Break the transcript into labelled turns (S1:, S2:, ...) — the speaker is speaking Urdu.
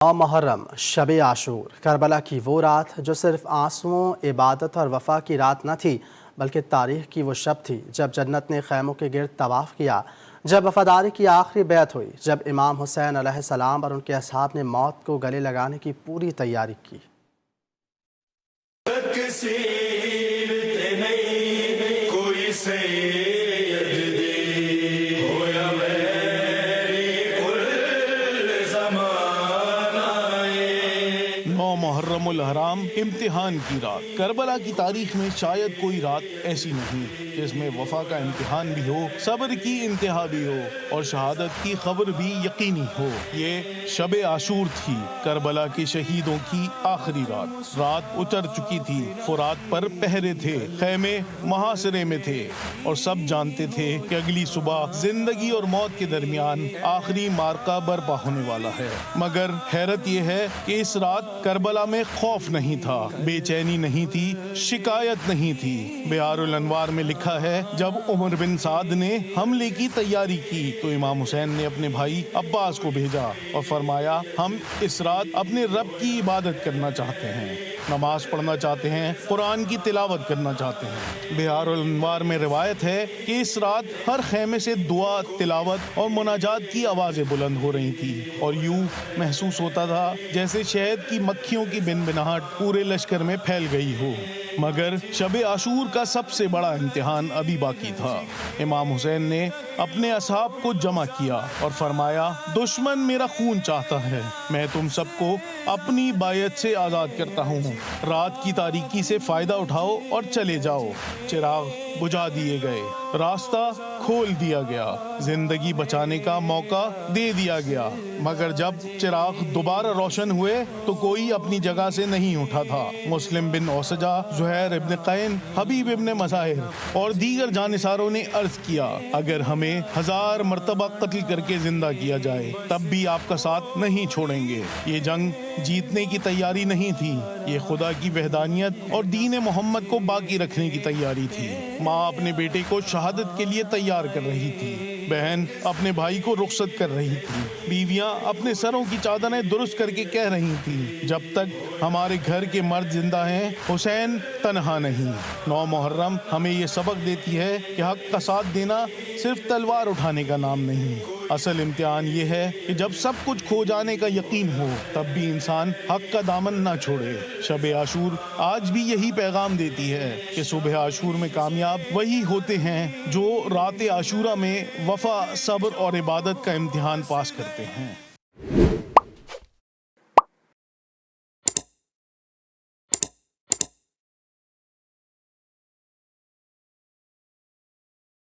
S1: محرم شب عاشور کربلا کی وہ رات جو صرف آنسوؤں، عبادت اور وفا کی رات نہ تھی بلکہ تاریخ کی وہ شب تھی جب جنت نے خیموں کے گرد طواف کیا، جب وفاداری کی آخری بیعت ہوئی، جب امام حسین علیہ السلام اور ان کے اصحاب نے موت کو گلے لگانے کی پوری تیاری کی۔
S2: محرم الحرام امتحان کی رات۔ کربلا کی تاریخ میں شاید کوئی رات ایسی نہیں جس میں وفا کا امتحان بھی ہو، صبر کی انتہا بھی ہو اور شہادت کی خبر بھی یقینی ہو۔ یہ شب عاشور تھی، کربلا کے شہیدوں کی آخری رات۔ رات اتر چکی تھی، فرات پر پہرے تھے، خیمے محاصرے میں تھے اور سب جانتے تھے کہ اگلی صبح زندگی اور موت کے درمیان آخری معرکہ برپا ہونے والا ہے۔ مگر حیرت یہ ہے کہ اس رات کربلا میں خوف نہیں تھا، بے چینی نہیں تھی، شکایت نہیں تھی۔ بہار الانوار میں لکھا ہے، جب عمر بن سعد نے حملے کی تیاری کی تو امام حسین نے اپنے بھائی عباس کو بھیجا اور فرمایا، ہم اس رات اپنے رب کی عبادت کرنا چاہتے ہیں، نماز پڑھنا چاہتے ہیں، قرآن کی تلاوت کرنا چاہتے ہیں۔ بہار الانوار میں روایت ہے کہ اس رات ہر خیمے سے دعا، تلاوت اور مناجات کی آوازیں بلند ہو رہی تھی اور یوں محسوس ہوتا تھا جیسے شہد کی مکھیوں کی بنبناہٹ پورے لشکر میں پھیل گئی ہو۔ مگر شب عاشور کا سب سے بڑا امتحان ابھی باقی تھا۔ امام حسین نے اپنے اصحاب کو جمع کیا اور فرمایا، دشمن میرا خون چاہتا ہے، میں تم سب کو اپنی بایعت سے آزاد کرتا ہوں، رات کی تاریکی سے فائدہ اٹھاؤ اور چلے جاؤ۔ چراغ بجھا دیے گئے، راستہ کھول دیا گیا، زندگی بچانے کا موقع دے دیا گیا۔ مگر جب چراغ دوبارہ روشن ہوئے تو کوئی اپنی جگہ سے نہیں اٹھا تھا۔ مسلم بن اوسجہ، زہیر ابن قین، حبیب ابن مظاہر اور دیگر جانثاروں نے عرض کیا، اگر ہمیں 1000 مرتبہ قتل کر کے زندہ کیا جائے تب بھی آپ کا ساتھ نہیں چھوڑیں گے۔ یہ جنگ جیتنے کی تیاری نہیں تھی، یہ خدا کی وحدانیت اور دین محمد کو باقی رکھنے کی تیاری تھی۔ ماں اپنے بیٹے کو شہادت کے لیے تیار کر رہی تھی، بہن اپنے بھائی کو رخصت کر رہی تھی، بیویاں اپنے سروں کی چادریں درست کر کے کہہ رہی تھیں، جب تک ہمارے گھر کے مرد زندہ ہیں حسین تنہا نہیں۔ 9 محرم ہمیں یہ سبق دیتی ہے کہ حق کا ساتھ دینا صرف تلوار اٹھانے کا نام نہیں، اصل امتحان یہ ہے کہ جب سب کچھ کھو جانے کا یقین ہو تب بھی انسان حق کا دامن نہ چھوڑے۔ شب عاشور آج بھی یہی پیغام دیتی ہے کہ صبح عاشور میں کامیاب وہی ہوتے ہیں جو رات عاشورہ میں وفا، صبر اور عبادت کا امتحان پاس کرتے ہیں۔